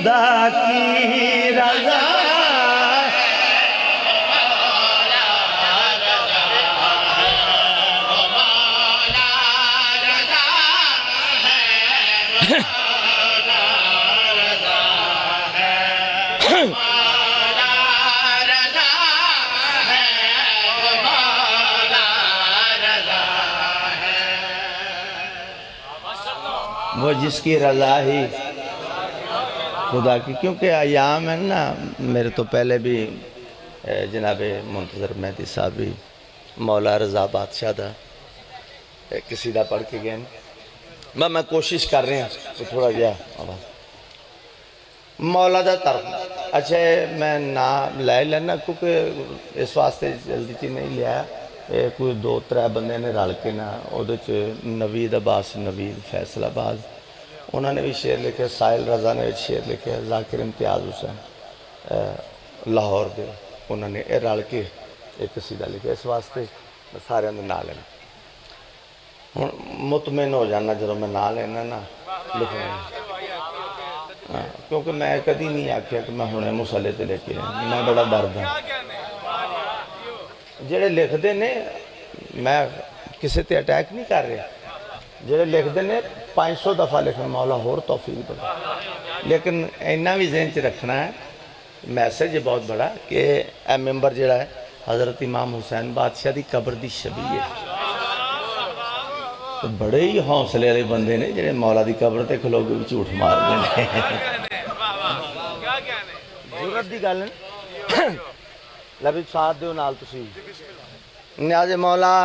خدا کی رضا وہ جس کی رضا ہی خدا کی. کیونکہ ایام ہے نا، میرے تو پہلے بھی جناب منتظر مہدی صاحب بھی مولا رضا بادشاہ دا قصیدہ پڑھ کے گئے. میں کوشش کر رہے ہیں تو تھوڑا گیا مولا دا طرف. اچھا میں نام لے لینا کیونکہ اس واسطے جلدی چی نہیں لیا. کوئی 2-3 بندے نے رل کے نا وہ نوید عباس نوید فیصل آباد انہوں نے بھی شعر لکھے. سائل رضا نے بھی شعر لکھے. ذاکر امتیاز حسین لاہور دے انہوں نے رل کے ایک قصیدہ لکھے. اس واسطے سارے اندر نہ لینا. مطمئن ہو جانا جب میں نہ لینا نا لکھنا. کیونکہ میں کدی نہیں آکھیا کہ میں ہونے مسئلے تے لے کے رہا. میں بڑا درد ہوں جڑے لکھ دے نے. میں کسی تے اٹیک نہیں کر رہے. جڑے لکھ دے نے 500 دفعہ لکھنا مولا ہور توفیق دے. لیکن اینا بھی ذہن چ رکھنا ہے میسج ہے بہت بڑا کہ اے ممبر جڑا ہے حضرت امام حسین بادشاہ دی قبر دی شبیہ ہے. تو بڑے ہی حوصلے والے بندے نے جڑے مولا دی قبر تے کھلو کے جھوٹ مار دے. ضرورت دی گل ہے. لبی ساتھ دیو نال تسی. نیاز مولا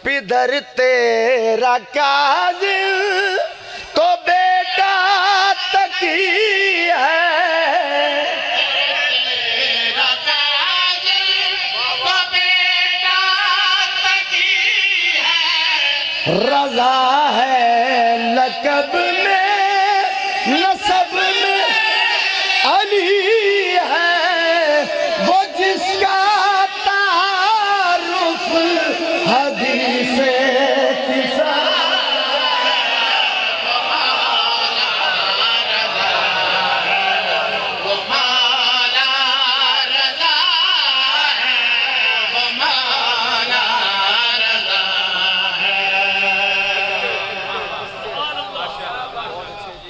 پدر تیرا کاظم تو بیٹا تقی ہے. رضا ہے لقب میں نسب میں علی ہے. وہ جس کا تعارف حدیث کسا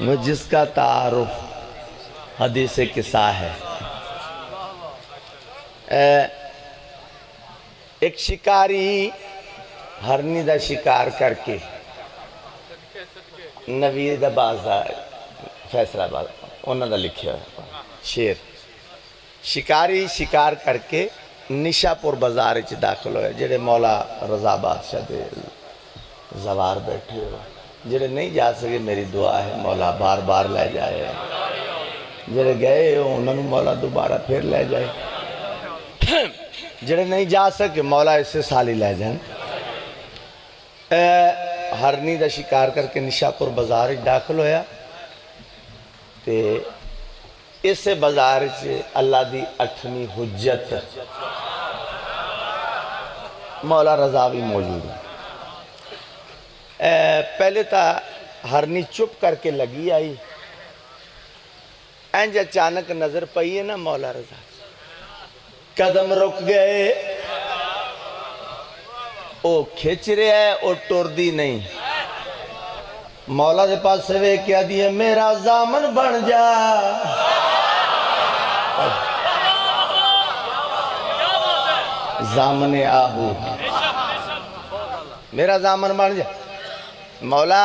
وہ جس کا تعارف حدیث قصہ ہے. ایک شکاری ہرنی دا شکار کر کے نوید عباس دا فیصلہ آباد انہوں دا لکھیا شعر. شکاری شکار کر کے نشا پور بازار وچ داخل ہوئے. جڑے مولا رضا بادشاہ دے زوار بیٹھے ہوئے. جڑے نہیں جا سکے میری دعا ہے مولا بار بار لے جائے. جڑے گئے انہوں نے مولا دوبارہ پھر لے جائے. جڑے نہیں جا سکے مولا اسے سالی لے جائیں. ہرنی دا شکار کر کے نشاپور بازار داخل ہویا. تے اسے بازار سے اللہ دی 8ویں حجت مولا رضا بھی موجود ہے. پہلے تا ہرنی چپ کر کے لگی آئی. اینج اچانک نظر پئی ہے نا مولا رضا. قدم رک گئے. او کھچ رہا ہے او ٹور دی نہیں. مولا دے پاس سے کیا دیئے میرا زامن بن جا. زامن آہو میرا زامن بن جا. مولا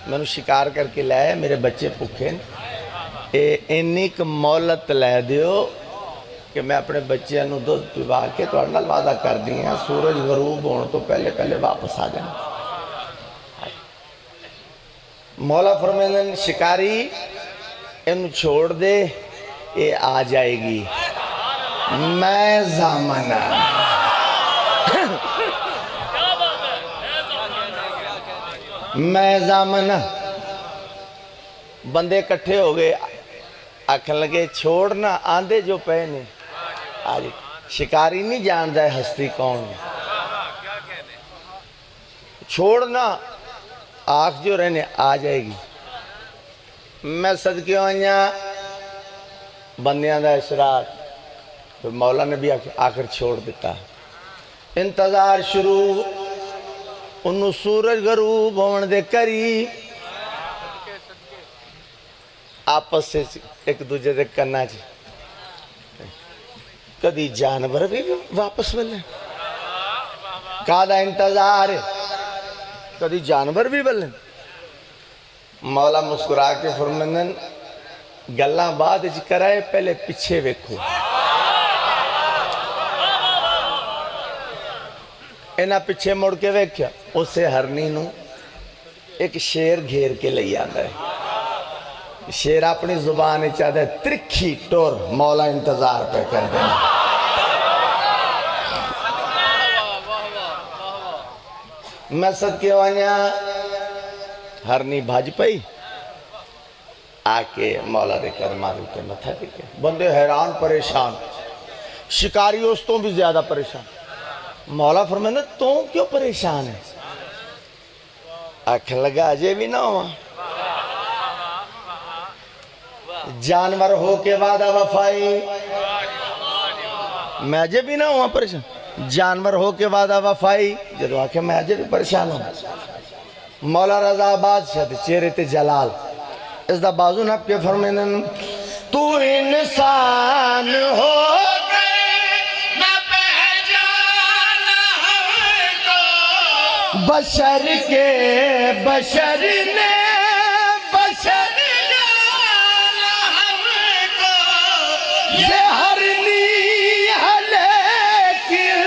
میں نے شکار کر کے لائے. میرے بچے پکھے انیک مولت لے دیو کہ میں اپنے بچے انہوں دودھ پیوا کے تو اڑنا وعدہ کر دی ہیں سورج غروب ہونے تو پہلے پہلے واپس آ جائیں. مولا فرمائیں شکاری انہوں چھوڑ دے یہ آ جائے گی. میں زامنہ میں زامنہ. بندے کٹھے ہو گئے. آکھن لگے چھوڑنا آندے جو پہنے. آج شکاری نہیں جاندہ ہے ہستی کون. چھوڑنا آنکھ جو رہنے آ جائے گی. میں صدقے ہوئیاں بندیاں دا اشراق پھر مولا نے بھی آخر چھوڑ دیتا انتظار شروع انہوں سورج غروب ہون دے کری آپس سے ایک دوجہ دے کرنا جی کدی جانور بھی واپس ملے کہا انتظار ہے کدی جانور بھی ملے مولا مسکرا کے فرمندن گلاں بعد اچھ کرائے پہلے پچھے ویکھو اینا پچھے مڑ کے ویکھیا اسے ہرنی نو ایک شیر گھیر کے لئی آتا ہے شیر اپنی زبان چاہتا ہے ترکھی ٹور مولا انتظار پہ کر دینا میں صدقے وانیا ہرنی بھاج پئی آکے مولا دے کر مارو کے متھا دیکھے بندے حیران پریشان شکاری اس تو بھی زیادہ پریشان مولا فرمانے تو کیوں پریشان ہے آنکھ لگا اجے بھی نہ ہوا جانور ہو کے وعدہ وفائی میں اجے بھی نہ ہوا پریشان جانور ہو کے وعدہ وفائی جدو آنکھیں میں اجے بھی پریشان ہوں مولا رضا بادشاہ دے چہرے تے جلال اس دا بازو نپ کے فرمانے تو انسان ہو بشر کے بشر نے بشر جانا ہم کو یہ ہرنی ہے لیکن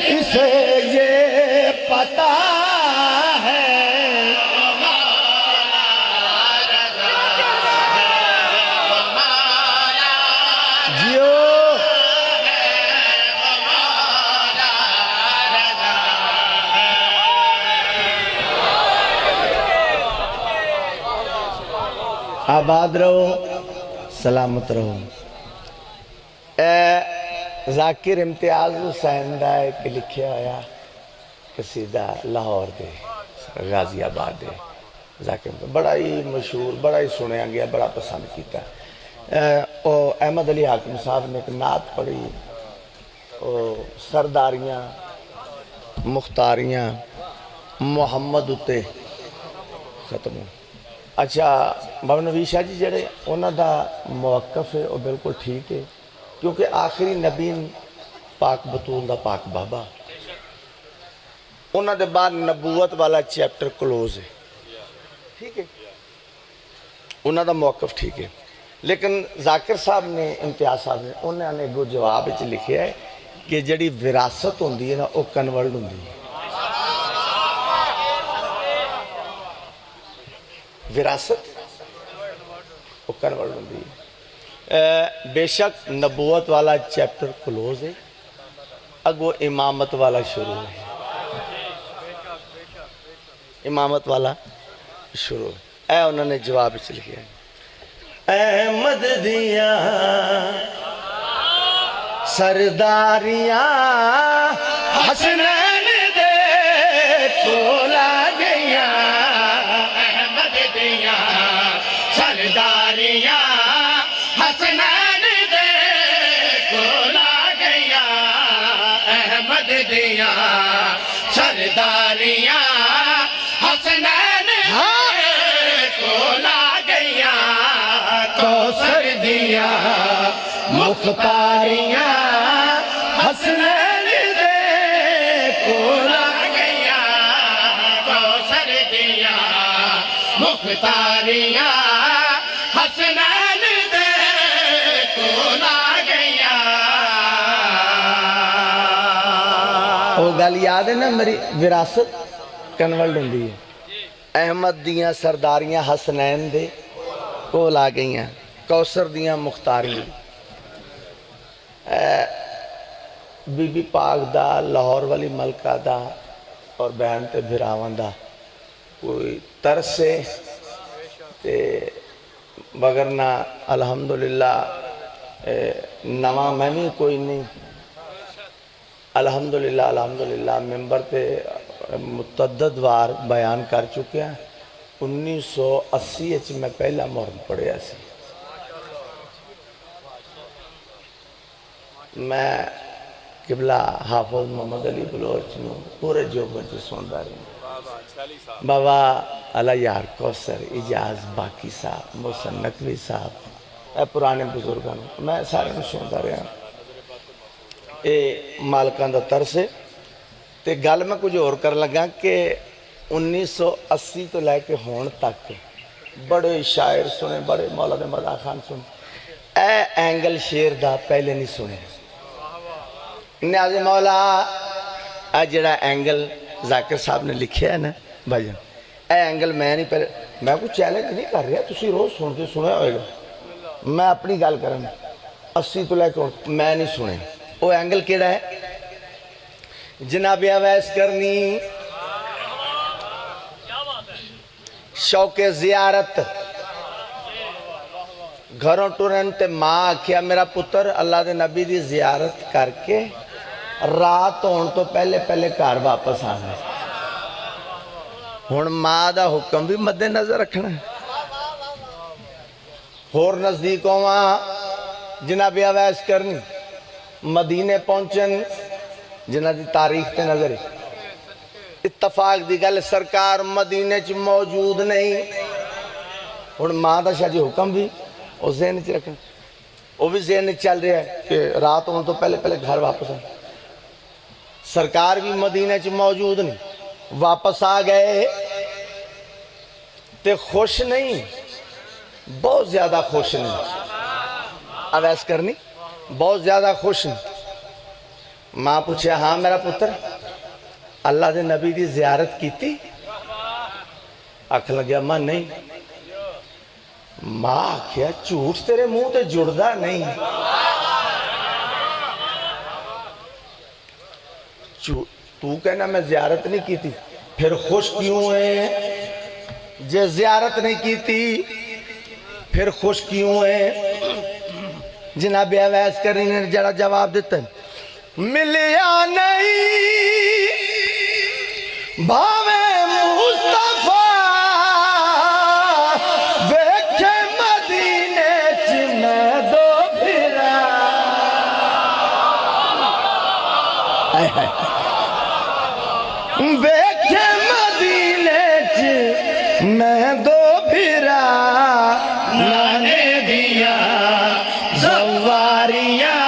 اسے یہ پتا ہے جیو آباد رہو سلامت رہو ذاکر امتیاز حسین دا ایک لکھیا ہویا قصیدہ لاہور دے غازی آباد دے ذاکر بڑا ہی مشہور بڑا ہی سنیا گیا بڑا پسند کیتا احمد علی حاکم صاحب نے ایک نعت پڑھی سرداریاں مختاریاں محمد اتے ختم ہو اچھا بابا نبی شاہ جی جڑے انہاں دا موقف ہے وہ بالکل ٹھیک ہے کیونکہ آخری نبی پاک بطول دا پاک بابا انہاں دے بعد نبوت والا چیپٹر کلوز ہے ٹھیک ہے انہاں دا موقف ٹھیک ہے لیکن ذاکر صاحب نے امتیاز صاحب نے انہوں نے وہ جواب اچھ لکھیا ہے کہ جڑی وراثت ہوندی ہے نا وہ کنورڈ ہوندی ہے وراثت وہ کنورڈ ہوندی ہے بے شک نبوت والا چیپٹر کلوز ہے اگو امامت والا شروع ہے امامت والا شروع ہے انہوں نے جواب اچھ لکھیا ہے احمد دیا سرداریاں حسنین دے کولا گیا احمد دیا سرداریاں حسنین دے کولا گیا احمد دیا سرداریاں حسنین دے کولا گیا کوثر دیا مختاریاں حسنین دے کولا گیا کوثر دیا مختاریاں حسنین دے کولا گیا وہ گل یاد ہے نا میری وراثت کنورڈ ہوندی ہے احمد دیاں سرداریاں حسنین دے کول آ گئیاں کوثر دیاں مختاریاں بی بی پاک دا لاہور والی ملکہ دا اور بہن تے بھراوان دا کوئی ترسے تے بگرنا الحمدللہ نواں میں بھی کوئی نہیں الحمدللہ ممبر تے متعدد وار بیان کر چکے ہیں 1980 میں پہلا مہر پڑھیا سی میں قبلہ حافظ محمد علی بلوچ نو پورے جوبن سنتا رہا بابا اللہ یار کوثر اجاز باقی صاحب محسن نقوی صاحب اے پرانے بزرگاں میں سارے سنتا رہا اے مالکان دا طرز ہے تے گل میں کچھ اور کر لگا کہ 1980 تو لے کے ہون تک بڑے شاعر سنے بڑے مولانا مداح خان سنے اے اینگل شیر دا پہلے نہیں سنے نیازی مولا اے جڑا اینگل ذاکر صاحب نے لکھیا ہے نا بھائی اے اینگل میں نہیں پہلے میں کوئی چیلنج نہیں کر رہا تسی روز سنتے سنے ہوئے گا میں اپنی گل کروں 80 تو لے کے میں نہیں سنے وہ اینگل کیڑا ہے جناب اویس کرنی شوق زیارت گھروں ٹورن تے ماں آکھیا میرا پتر اللہ دے نبی دی زیارت کر کے رات ہون تو پہلے پہلے گھر واپس آنا ہن ماں دا حکم بھی مد نظر رکھنا ہے اور نزدیک ہوا جناب اویس کرنی مدینے پہنچن جنہ دی تاریخ تے نظر اتفاق دی گل سرکار مدینے چ موجود نہیں ہن ماں دا شاہ جی حکم بھی وہ ذہن چ رکھنا وہ بھی ذہن چل رہا ہے کہ رات ہون تو پہلے پہلے گھر واپس آنا سرکار بھی مدینے چ موجود نہیں واپس آ گئے تے خوش نہیں بہت زیادہ خوش نہیں اویس کرنی بہت زیادہ خوش نہیں ماں پوچھے ہاں میرا پتر اللہ دے نبی دی زیارت کیتی آکھ لگیا ماں نہیں ماں کیا جھوٹ تیرے منہ تے جڑدا نہیں تو کہنا میں زیارت نہیں کیتی پھر خوش کیوں ہے جے زیارت نہیں کیتی پھر خوش کیوں ہے جناب اویس کرنی نے جڑا جواب دیتا ہے ملیا نہیں بھاوے مصطفیٰ ویکھے مدینے چ میں دو پھرا ویکھے مدینے چ میں دو پھرا لانے دیا زواریاں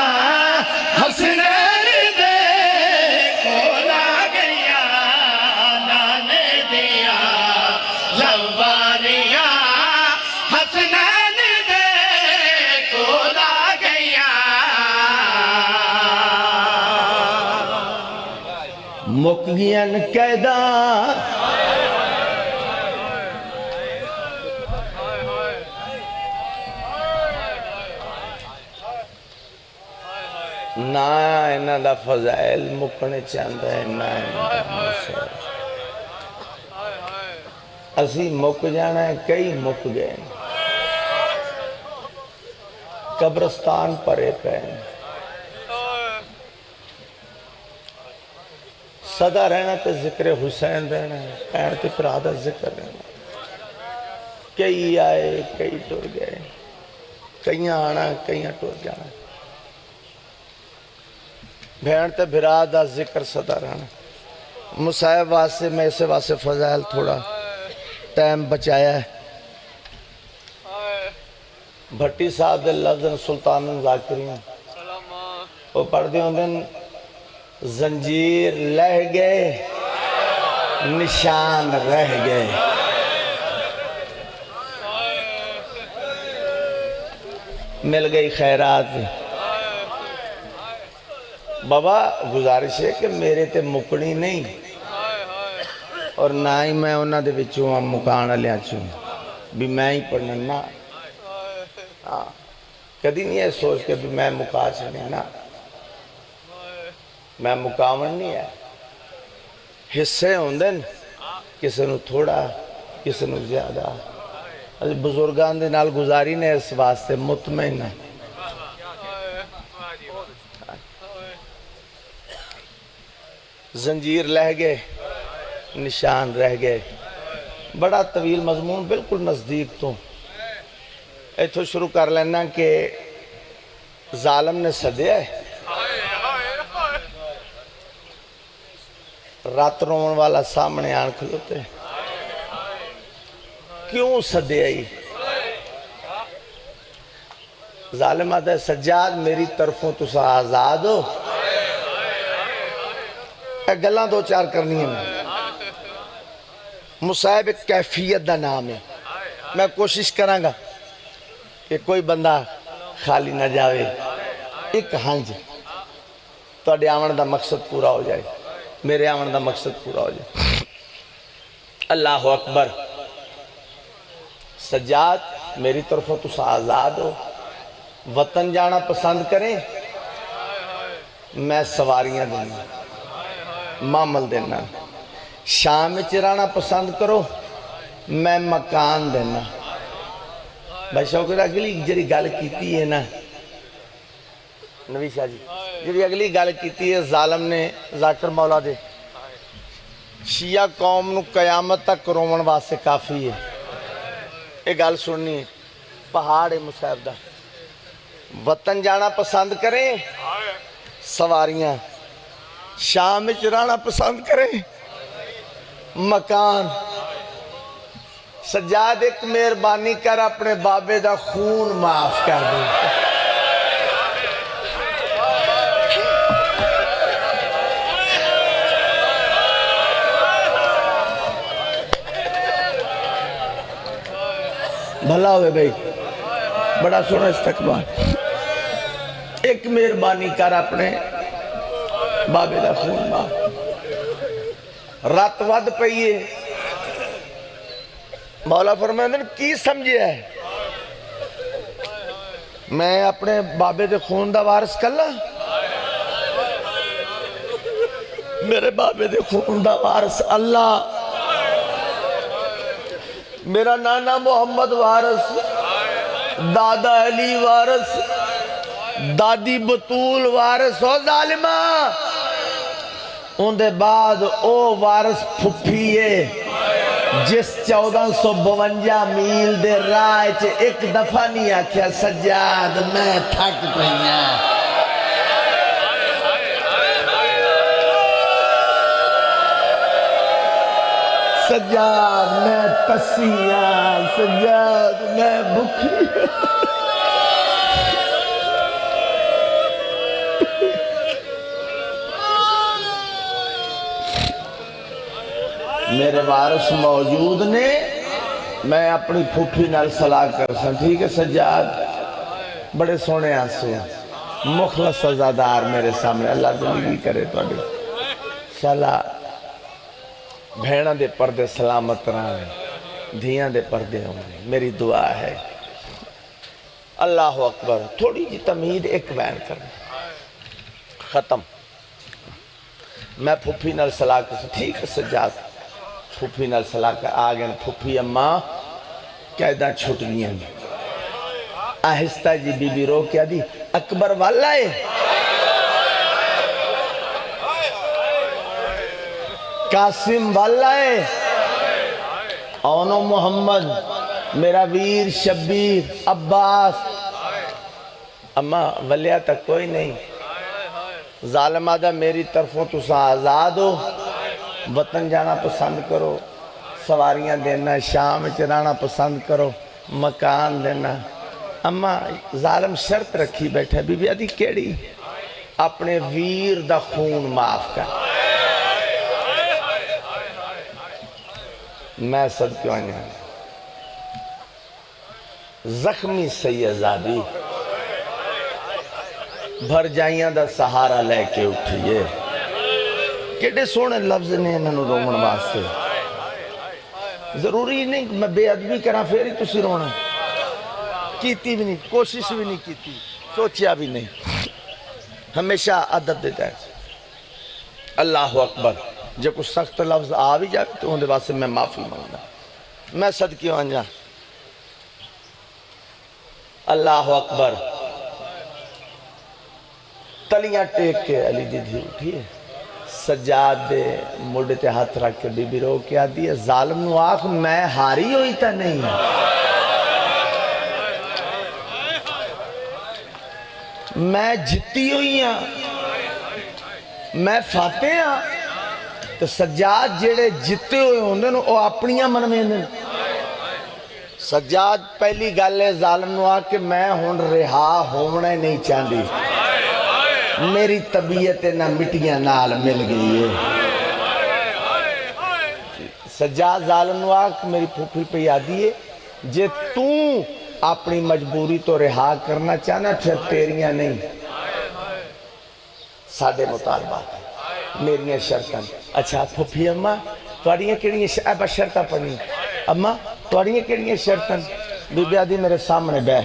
مکگین قیداں نہ انہاں دا فضائل مکنے چاہتا ہے نہ اسی مک جانا ہے کئی مک گئے قبرستان پرے پہ صدا رہنا تے ذکر حسین رہنا ہے پیر تے پرادہ ذکر رہنا کئی آئے کئی ٹر گئے کئی آنا کئی ٹر جانا بھین تے برادہ ذکر صدا رہنا مصاحب واسے میں اسے واسے فضائل تھوڑا ٹائم بچایا ہے بھٹی صاحب دے لفظ سلطان ذاکرین وہ پڑھ دے ہوں دن زنجیر لہ گئے نشان رہ گئے مل گئی خیرات بابا گزارش ہے کہ میرے تے مکڑی نہیں اور نہ ہی میں انہاں دے وچوں مکان لیا چوں بھی میں ہی پڑھنا نہ کدی نہیں ہے سوچ کے بھی میں مکا چاہنے نا میں مقامن نہیں ہے حصے ہوندے کسی نو تھوڑا کسی نو زیادہ بزرگان دے نال گزاری نے اس واسطے مطمئن ہے زنجیر لہ گئے نشان رہ گئے بڑا طویل مضمون بالکل نزدیک تو ایتھو شروع کر لینا کہ ظالم نے صدیا ہے رات رومن والا سامنے آن کھلوتے کیوں سدے آئی ظالم آدھا سجاد میری طرفوں تسا آزاد ہو اے گلاں دو چار کرنی ہیں مصائب ایک کیفیت دا نام ہے میں کوشش کروں گا کہ کوئی بندہ خالی نہ جاوے ایک ہنج تو اڈے آمن دا مقصد پورا ہو جائے میرے آمن دا مقصد پورا ہو جائے اللہ اکبر سجاد میری طرفوں تسا آزاد ہو وطن جانا پسند کریں میں سواریاں دینا معامل دینا شام چرانا پسند کرو میں مکان دینا بھائی شوکر اگلی جری گال کیتی ہے نا نبی شاہ جی جری اگلی گال کیتی ہے ظالم نے ذاکر مولا دے شیعہ قوم نو قیامت تک رومن واسے کافی ہے ایک گال سننی ہے پہاڑ مصیب دا وطن جانا پسند کریں سواریاں شام چرانا پسند کریں مکان سجاد ایک مہربانی کر اپنے بابے دا خون معاف کر دیں بھلا ہوئے بھائی بڑا سونا استقبال ایک مہربانی کر اپنے بابے دا خون معاف رات ود پئیے مولا فرمائے کی سمجھے ہے میں اپنے بابے دے خون دا وارث کلا میرے بابے دے خون دا وارث اللہ میرا نانا محمد وارث دادا علی وارث دادی بطول وارث ہو ظالمہ ان دے بعد او وارث پھپھیے جس 1452 میل دے راہ ایک دفعہ نہیں آکھیا سجاد میں تھک پہیاں سجاد میں پسیاں سجاد میں بکھی میرے وارث موجود نے میں اپنی پھوپھی نال صلاح کر سن ٹھیک ہے سجاد بڑے سونے آنسو مخلص سزادار میرے سامنے اللہ زندگی کرے تو اڈے شالا بھیڑا دے پردے سلامت رہے دھیاں دے پردے ہوں میری دعا ہے اللہ اکبر تھوڑی جی تمہید ایک بیان کرنا ختم میں پھوپھی نال صلاح کر سن ٹھیک ہے سجاد پھوپھی نال صلاح کر آگئے پھوپھی اماں قیدہ چھٹ گیا آہستہ جی بی بی رو کیا دی اکبر والا ہے قاسم والا ہے اونو محمد میرا ویر شبیر عباس اماں ولیہ تک کوئی نہیں ظالم آدھا میری طرفوں تو سا آزاد ہو وطن جانا پسند کرو سواریاں دینا شام چرانا پسند کرو مکان دینا اما ظالم شرط رکھی بیٹھا بی بی آدھی کیڑی اپنے ویر دا خون معاف کر میں صدقے آنے زخمی سیدزادی بھر جائیاں دا سہارا لے کے اٹھئیے کیڑے سونے لفظ نے انہوں رومن واسطے ضروری نہیں میں بے ادبی کرا پھر ہی تسی رونا کیتی بھی نہیں کوشش بھی نہیں کیتی سوچیا بھی نہیں ہمیشہ ادب دیتا ہے اللہ اکبر جب کچھ سخت لفظ آ بھی جائے تو اندھے واسطے میں معافی مانگا میں صدقی آنجا اللہ اکبر تلیاں ٹیک کے علی دی دھی اٹھی ہے سجاد دے موڑے تے ہاتھ رکھ کے بی بی رو کیا دی ہے ظالم نو آخ میں ہاری ہوئی تا نہیں میں جتی ہوئی ہاں میں فاتح ہاں تو سجاد جڑے جتے ہوئے ہوندے نو او اپنیاں منویندے نے سجاد پہلی گل ہے ظالم نو آ کہ میں ہن رہا ہونا ہی نہیں چاہندی میری طبیعت نہ مٹیاں نال مل گئی ہے سجاد ظالم نو آ کہ میری پھوپھی پہ یادی ہے جے تو اپنی مجبوری تو رہا کرنا چاہنا پھر تیریاں نہیں ساڑھے مطالبات ہیں میریاں شرطاں اچھا پھوپھی اماں توڑیاں کیڑیاں شرطاں پڑھنی اماں توڑیاں کیڑیاں شرطاں بی بی آدھی میرے سامنے بے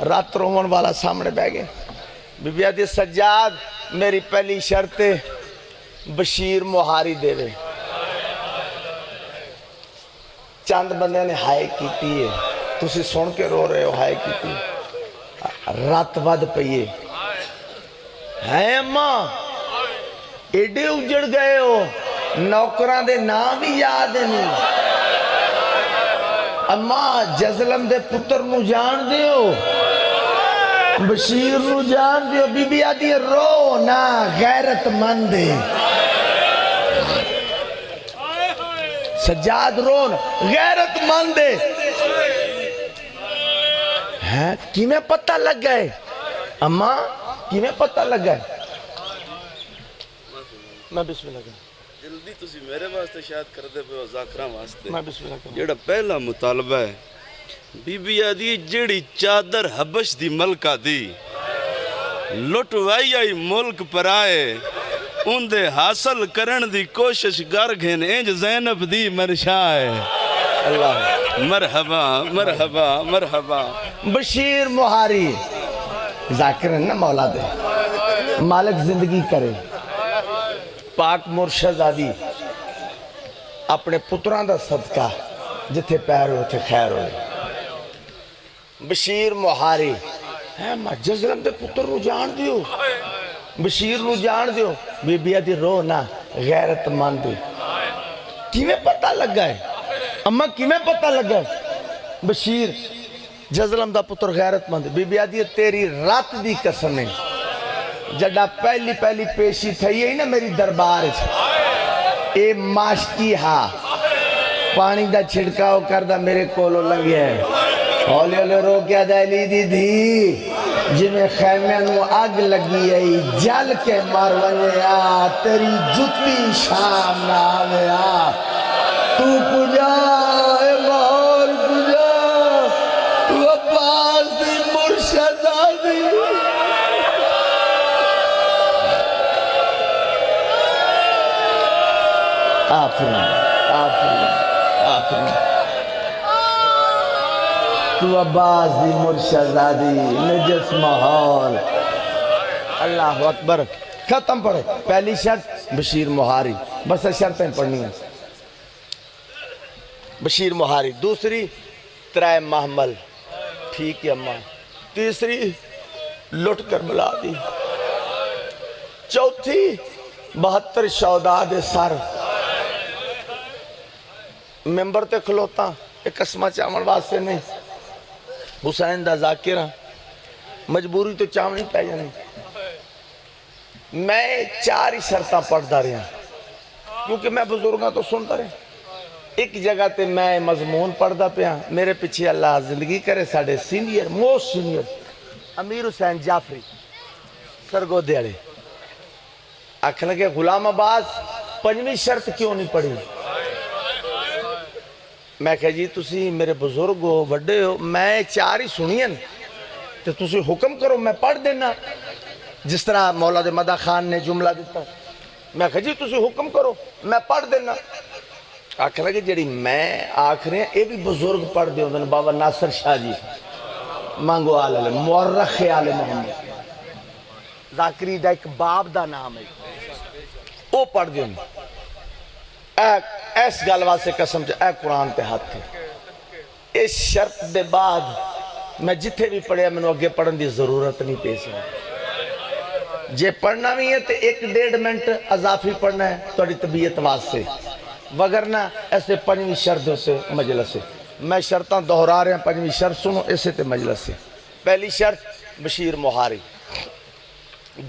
رات رومن والا سامنے بے گئے بی بی آدھی سجاد میری پہلی شرط بشیر مہاری دے وے چاند بندے نے ہائے کیتی ہے تسی سن کے رو رہے ہو ہائے کیتی رات ود پئیے ہے اماں ایڈے اجڑ گئے ہو نوکران دے نام بھی یاد نہیں اماں جزلم دے پتر نو جان دیو بشیر نو جان دیو بی بی آدھی رو نا غیرت مند سجاد رون غیرت مند ہے کی میں پتہ لگ گئے اماں کی میں پتہ لگ گئے میں بسم اللہ کروں جلدی تسی میرے واسطے شاید کر دے پہ ذاکرہ واسطے میں بسم اللہ کروں جیڑا پہلا مطالبہ ہے بی بی آدھی جیڑی چادر حبش دی ملکہ دی لٹوائی آئی ملک پر آئے ان دے حاصل کرن دی کوشش گر گھن انج زینب دی مرشائے اللہ مرحبا مرحبا مرحبا بشیر مہاری ذاکر ہے نا مولا دے مالک زندگی کرے پاک مرشد آدھی اپنے پتران دا صدقہ جتھے پیر ہوئے تھے خیر ہوئے بشیر مہاری ہے ماں جزلم دے پتر نو جان دیو بشیر نو جان دیو بی بی آدھی رو نا غیرت مند کی میں پتہ لگ گئے اماں کی میں پتہ لگ گئے بشیر جزلم دا پتر غیرت مند بی بی آدھی تیری رات دی قسم ہے جڑا پہلی پیشی تھئی ہے نا میری دربار اے ماشکی ہاں پانی دا چھڑکاؤ کردہ میرے کولو لنگے ہے ہولی ہولی رو کیا دائلی دی دی جنہیں خیمے نو آگ لگی ہے جل کے مار ونجے آ تیری جتی شام نہ آوے آ تو کجا اے مہور کجا تو عباس دی مرشد آدھی آفرین آفرین آفرین تو عباس دی مرشد آدھی نجس ماحول اللہ اکبر ختم پڑھے پہلی شرط بشیر مہاری بس شرطیں پڑھنی ہیں بشیر مہاری دوسری ترائے محمل ٹھیک ہے اماں تیسری لٹ کر بلا دی چوتھی 72 شہداء دے سر ممبر تے کھلوتا ایک قسمہ چاول واسطے نہیں حسین دا ذاکرہ مجبوری تو چاول نہیں پہ جانے میں 4 ہی شرطاں پڑھتا رہا کیونکہ میں بزرگاں تو سنتا رہا ایک جگہ تے میں مضمون پڑھتا پیا میرے پیچھے اللہ زندگی کرے ساڑھے سینئر موسٹ سینئر امیر حسین جعفری سرگو دیڑے آکھنے لگے غلام عباس 5ویں شرط کیوں نہیں پڑھی میں کہا جی تسی میرے بزرگ ہو وڈے ہو میں 4 ہی سنیں تو تسی حکم کرو میں پڑھ دینا جس طرح مولا دے مدہ خان نے جملہ دیتا میں کہا جی تسی حکم کرو میں پڑھ دینا آکھنے لگے جڑی میں آکھ رہے ہیں یہ بھی بزرگ پڑھ دے ہوندن بابا ناصر شاہ جی مانگو آل علیہ مورخ آل محمد ذاکری دا ایک باب دا نام ہے وہ پڑھ دے ہوندن ایس گالوہ سے قسم اے قرآن پہ ہاتھ تھے اس شرط دے بعد میں جتھے بھی پڑھیا میں نے اگے پڑھن دی ضرورت نہیں پیش ہے جے پڑھنا بھی ہے تو 1-1.5 منٹ اضافی پڑھنا ہے تو طبیعت واسطے وگرنہ ایسے 5ویں شرط سے مجلس سے میں شرطاں دہرا رہے ہیں 5ویں شرط سنو اسے تے مجلس سے پہلی شرط بشیر مہاری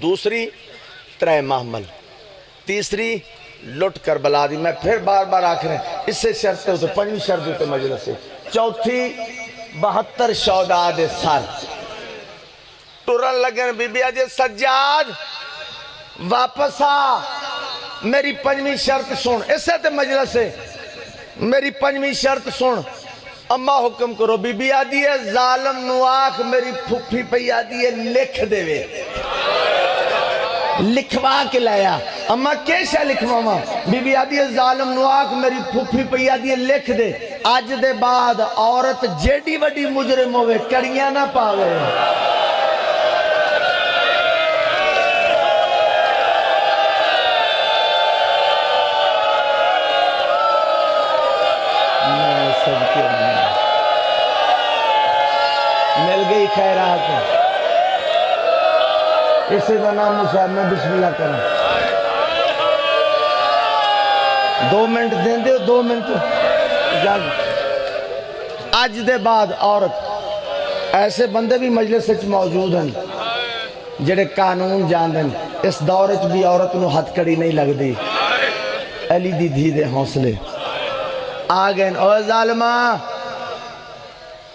دوسری ترائے محمل تیسری لٹ کربلا دی میں پھر بار بار آکھ رہے ہیں اس سے شرط ہوتے پنجویں شرط ہوتے مجلس سے چوتھی 72 شہداء دے سر ٹرن لگن بی بی آجے سجاد واپس آ میری پنجویں شرط سن اس سے تے مجلس سے میری پنجویں شرط سن اما حکم کرو بی بی آدھی ہے ظالم نواخ میری پھپھی پئی آدھی ہے لکھ دے وے لکھوا کے لیا اما کیسا لکھوا بی بی آدھی ہے ظالم نواخ میری پھپھی پئی آدھی ہے لکھ دے آج دے بعد عورت جیڑی وڈی مجرم ہوئے کڑیاں نہ پاوے مل گئی خیرات اسے کا نام مصعب میں بسم اللہ کروں 2 منٹ دیں دے 2 منٹ آج دے بعد عورت ایسے بندے بھی مجلس سے موجود ہیں جڑے قانون جان دیں اس دور بھی عورت نو ہتھ کڑی نہیں لگ دی علی دی دھی دے حوصلے آگئے او ظالمہ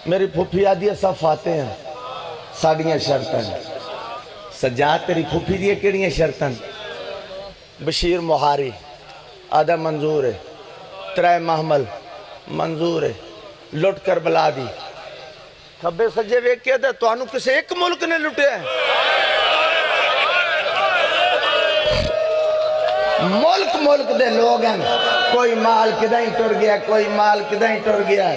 میری پھوپھی آدھی ہے سب فاتح ہیں ساڑیاں شرطیں سجاد تیری پھوپھی دیئے کیڑیاں شرطیں بشیر محاری آدھا منظور ہے 3 محمل منظور ہے لٹ کر بلا دی کھبے سجے ویک کیا دے تو آنو کسے ایک ملک نے لٹے ہیں ملک دے لوگ ہیں کوئی مال کدائیں ٹر گیا کوئی مال کدائیں ٹر گیا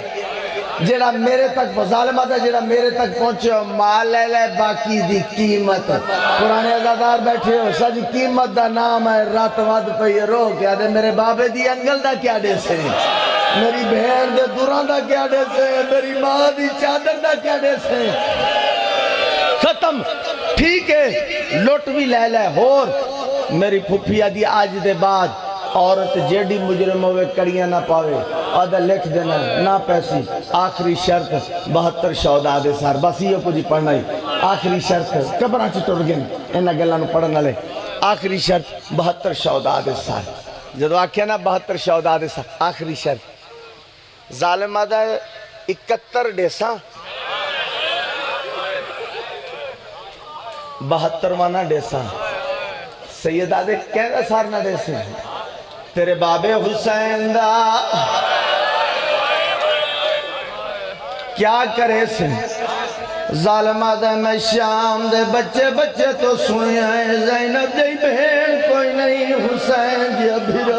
جیڑا میرے تک ظالمہ تھا جیڑا میرے تک پہنچے ہو مال لے لے باقی دی قیمت پرانے عزادار بیٹھے ہو سج قیمت دا نام ہے رات واد پہ رو کیا دے میرے بابے دی انگل دا کیا دے سے میری بہن دے دوران دا کیا دے سے میری ماں دی چادر دا کیا دے سے ختم ٹھیک ہے لوٹ بھی لے لے اور میری پھوپھی آدھی آج دے بعد عورت جیڑی مجرم ہوئے کڑیاں نہ پاوے آدھا لکھ دینا نہ پیسی آخری شرط 72 شہداء دے سار بس یہ کچھ پڑھنا ہی آخری شرط کبران چی ٹوٹ گئے انہا گلانو پڑھنا لے آخری شرط 72 شہداء دے سار جدو آکھیا نا 72 شہداء دے سار آخری شرط ظالم آدھا 71 ڈیساں 72 وانا ڈیساں سید آدھے کہہ سار نہ ڈیسے تیرے بابے حسین دا کیا کرے سے ظالمہ دے میں شام دے بچے تو سنے آئے زینب دی بہن کوئی نہیں حسین دیا بھیرا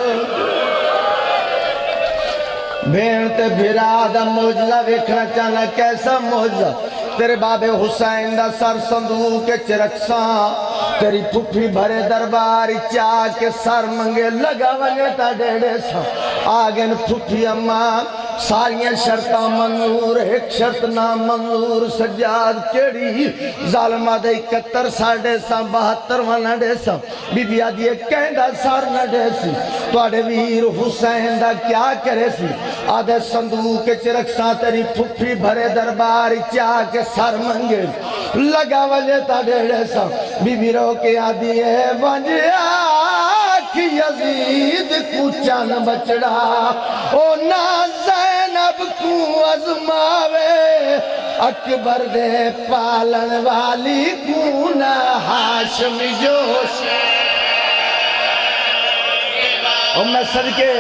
بہن تے بھیرا دا موجزہ ویکھنا چاہنا کیسا موجزہ تیرے بابے حسین دا سر صندوق چرکساں تیری پھوپھی بھرے دربار چاہ کے سر منگے لگا وگے تا ڈیڑے سا آگن پھوپھی اماں ساریاں شرطاں منظور ایک شرط نہ منظور سجاد کیڑی ظالمہ دے 71 ساڑھے سا 72 وانا ڈے سا بی بی آدھی کہندہ سار نہ ڈے سی توڑے ویر حسین دا کیا کرے سی آدھے صندوق چرکساں تیری پھوپھی بھرے دربار چاہ کے سر منگے لگا وجہ تا ڈیڑے سا بی بی رو کے آدھی ہے ونجیا کی یزید کو چان بچڑا او نا زینب کو ازماوے اکبر دے پالن والی کو نا ہاشم جوش او میں صدقے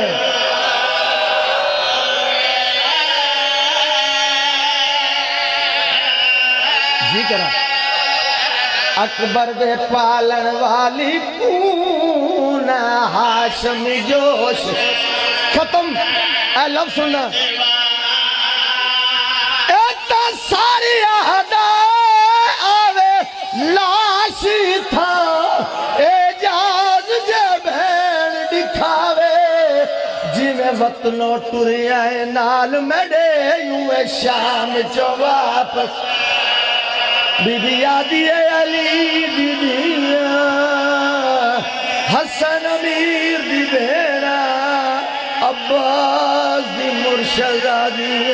جی کرا اکبر دے پالن والی پونا ہاشم جوش ختم اے لفظ سننا ایتا ساری آہدہ آوے لاشی تھا اجاز جے بھین دکھاوے جی میں وطنوں ٹوری آئے نال میڈے یوں شام چو واپس بی بی آدھی علی بی بی حسن امیر دی بہنا عباس دی مرشد آدھی